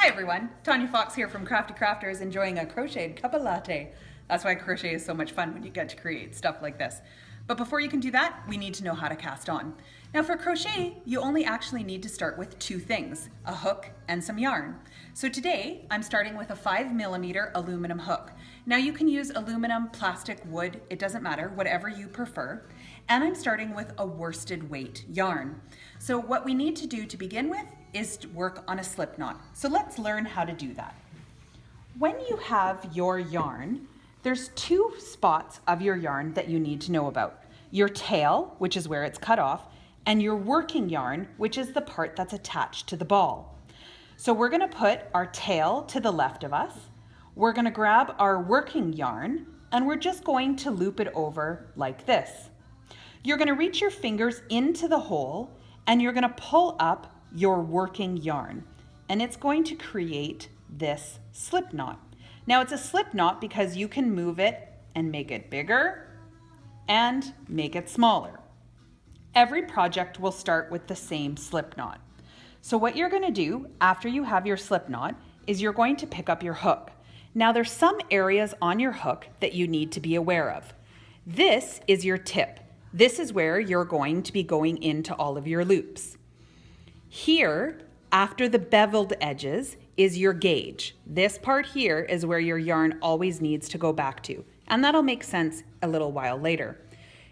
Hi everyone, Tanya Fox here from Crafty Crafters, enjoying a crocheted cup of latte. That's why crochet is so much fun, when you get to create stuff like this. But before you can do that, we need to know how to cast on. Now for crochet, you only actually need to start with two things, a hook and some yarn. So today, I'm starting with a 5mm aluminum hook. Now you can use aluminum, plastic, wood, it doesn't matter, whatever you prefer. And I'm starting with a worsted weight yarn. So what we need to do to begin with is to work on a slip knot. So let's learn how to do that. When you have your yarn, there's two spots of your yarn that you need to know about. Your tail, which is where it's cut off, and your working yarn, which is the part that's attached to the ball. So we're gonna put our tail to the left of us. We're gonna grab our working yarn, and we're just going to loop it over like this. You're gonna reach your fingers into the hole, and you're gonna pull up your working yarn, and it's going to create this slip knot. Now it's a slip knot because you can move it and make it bigger and make it smaller. Every project will start with the same slip knot. So what you're gonna do after you have your slip knot is you're going to pick up your hook. Now there's some areas on your hook that you need to be aware of. This is your tip. This is where you're going to be going into all of your loops. Here, after the beveled edges, is your gauge. This part here is where your yarn always needs to go back to, and that'll make sense a little while later.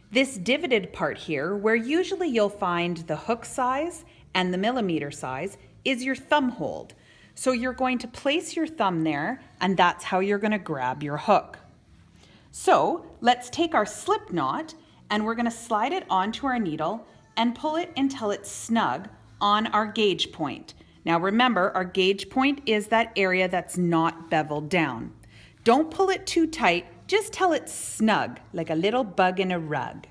This divoted part here, where usually you'll find the hook size and the millimeter size, is your thumb hold. So you're going to place your thumb there, and that's how you're gonna grab your hook. So let's take our slip knot, and we're gonna slide it onto our needle and pull it until it's snug on our gauge point. Now remember, our gauge point is that area that's not beveled down. Don't pull it too tight, just till it's snug, like a little bug in a rug.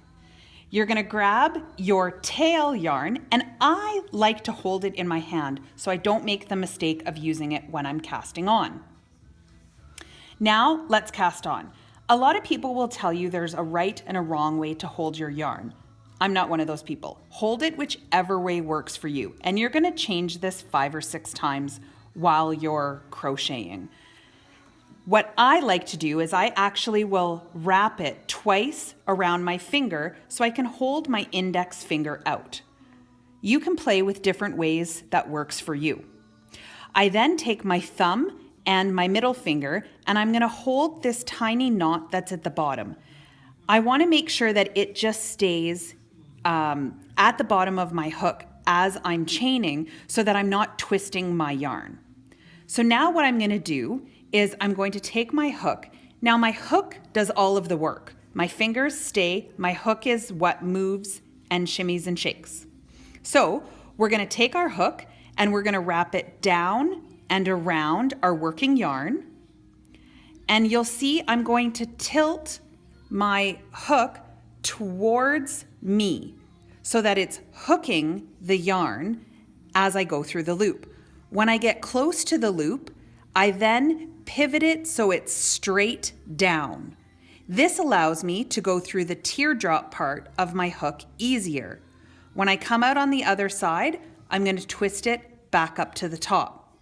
You're gonna grab your tail yarn, and I like to hold it in my hand so I don't make the mistake of using it when I'm casting on. Now let's cast on. A lot of people will tell you there's a right and a wrong way to hold your yarn. I'm not one of those people. Hold it whichever way works for you, and you're gonna change this 5 or 6 times while you're crocheting. What I like to do is I actually will wrap it twice around my finger so I can hold my index finger out. You can play with different ways that works for you. I then take my thumb and my middle finger, and I'm gonna hold this tiny knot that's at the bottom. I wanna make sure that it just stays at the bottom of my hook as I'm chaining so that I'm not twisting my yarn. So now what I'm gonna do is I'm going to take my hook. Now my hook does all of the work. My fingers stay, my hook is what moves and shimmies and shakes. So we're gonna take our hook and we're gonna wrap it down and around our working yarn. And you'll see I'm going to tilt my hook towards me so that it's hooking the yarn as I go through the loop. When I get close to the loop, I then pivot it so it's straight down. This allows me to go through the teardrop part of my hook easier. When I come out on the other side, I'm going to twist it back up to the top.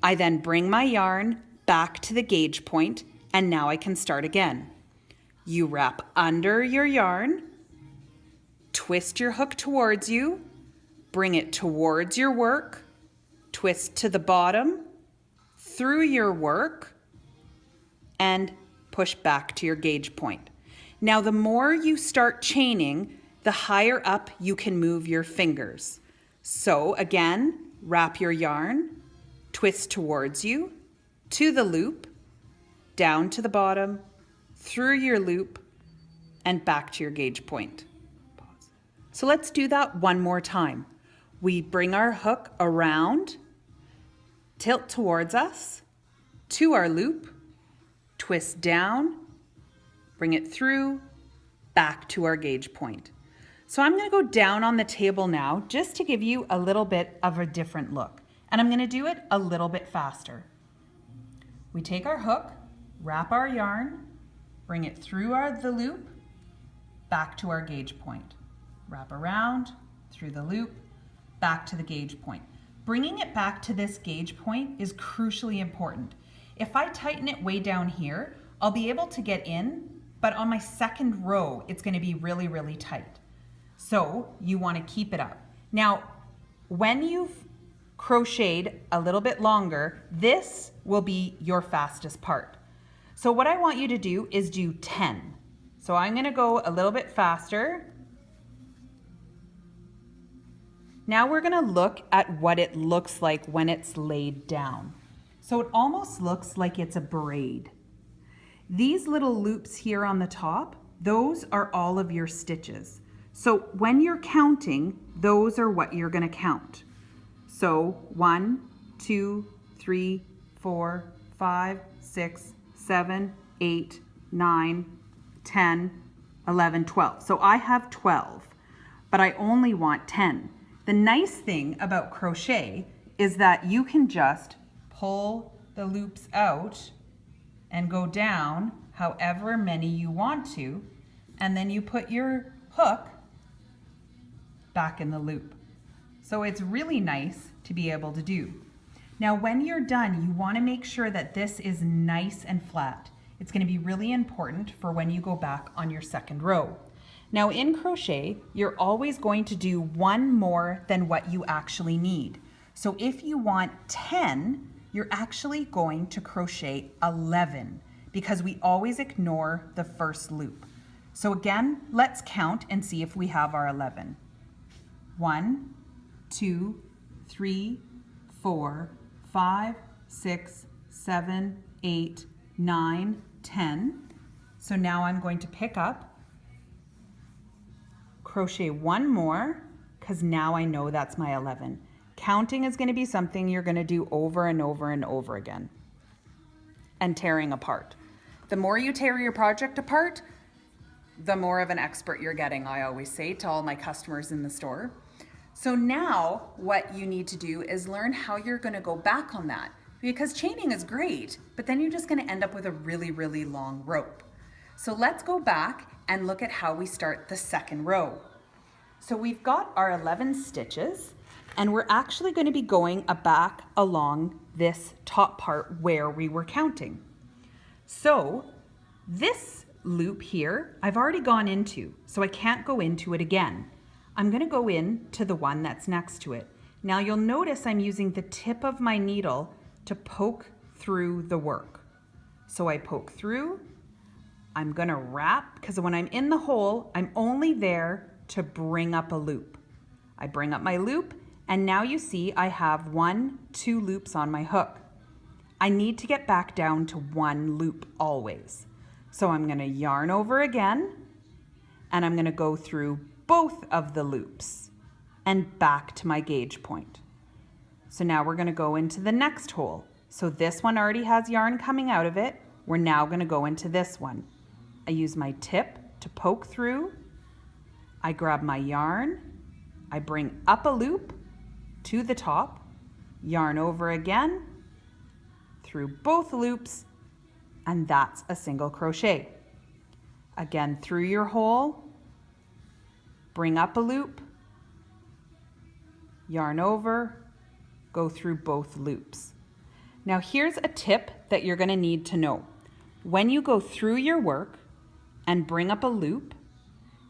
I then bring my yarn back to the gauge point, and now I can start again. You wrap under your yarn, twist your hook towards you, bring it towards your work, twist to the bottom, through your work, and push back to your gauge point. Now the more you start chaining, the higher up you can move your fingers. So again, wrap your yarn, twist towards you, to the loop, down to the bottom, through your loop, and back to your gauge point. So let's do that one more time. We bring our hook around, tilt towards us, to our loop, twist down, bring it through, back to our gauge point. So I'm gonna go down on the table now just to give you a little bit of a different look. And I'm gonna do it a little bit faster. We take our hook, wrap our yarn, bring it through the loop, back to our gauge point. Wrap around, through the loop, back to the gauge point. Bringing it back to this gauge point is crucially important. If I tighten it way down here, I'll be able to get in, but on my second row, it's going to be really, really tight. So you want to keep it up. Now, when you've crocheted a little bit longer, this will be your fastest part. So what I want you to do is do 10. So I'm going to go a little bit faster. Now we're going to look at what it looks like when it's laid down. So it almost looks like it's a braid. These little loops here on the top, those are all of your stitches. So when you're counting, those are what you're going to count. So 1, 2, 3, 4, 5, 6, 7, 8, 9, 10, 11, 12. So I have 12, but I only want 10. The nice thing about crochet is that you can just pull the loops out and go down however many you want to, and then you put your hook back in the loop. So it's really nice to be able to do. Now when you're done, you want to make sure that this is nice and flat. It's going to be really important for when you go back on your second row. Now in crochet, you're always going to do one more than what you actually need. So if you want 10, you're actually going to crochet 11 because we always ignore the first loop. So again, let's count and see if we have our 11. 1, 2, 3, 4, 5, 6, 7, 8, 9, 10. So now I'm going to pick up, crochet one more, because now I know that's my 11. Counting is going to be something you're going to do over and over and over again. And tearing apart. The more you tear your project apart, the more of an expert you're getting, I always say to all my customers in the store. So now what you need to do is learn how you're going to go back on that, because chaining is great, but then you're just going to end up with a really, really long rope. So let's go back and look at how we start the second row. So we've got our 11 stitches, and we're actually going to be going back along this top part where we were counting. So this loop here, I've already gone into, so I can't go into it again. I'm going to go into the one that's next to it. Now you'll notice I'm using the tip of my needle to poke through the work. So I poke through, I'm going to wrap, because when I'm in the hole, I'm only there to bring up a loop. I bring up my loop, and now you see I have 1, 2 loops on my hook. I need to get back down to 1 loop always. So I'm going to yarn over again, and I'm going to go through both of the loops and back to my gauge point. So now we're going to go into the next hole. So this one already has yarn coming out of it. We're now going to go into this one. I use my tip to poke through. I grab my yarn. I bring up a loop to the top, yarn over again, through both loops, and that's a single crochet. Again, through your hole, bring up a loop, yarn over, go through both loops. Now here's a tip that you're going to need to know. When you go through your work and bring up a loop,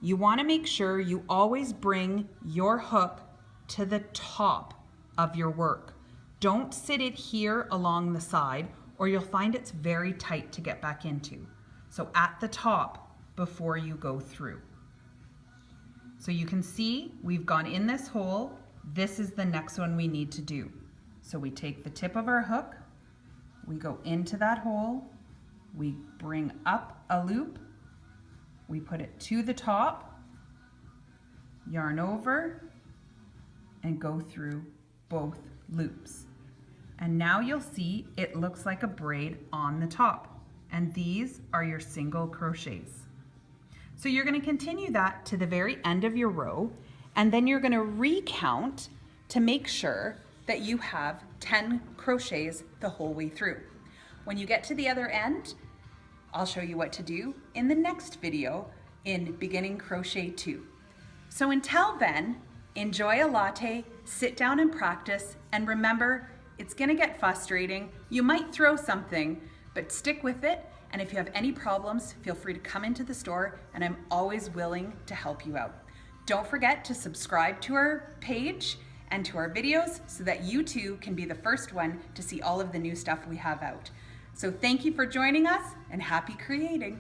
you want to make sure you always bring your hook to the top of your work. Don't sit it here along the side, or you'll find it's very tight to get back into. So at the top before you go through. So you can see we've gone in this hole. This is the next one we need to do. So we take the tip of our hook, we go into that hole, we bring up a loop, we put it to the top, yarn over, and go through both loops. And now you'll see it looks like a braid on the top. And these are your single crochets. So you're going to continue that to the very end of your row, and then you're going to recount to make sure that you have 10 crochets the whole way through. When you get to the other end, I'll show you what to do in the next video in Beginning Crochet 2. So until then, enjoy a latte sit down and practice, and remember, it's gonna get frustrating. You might throw something, but stick with it. And if you have any problems, feel free to come into the store, and I'm always willing to help you out. Don't forget to subscribe to our page and to our videos so that you too can be the first one to see all of the new stuff we have out. So thank you for joining us, and happy creating.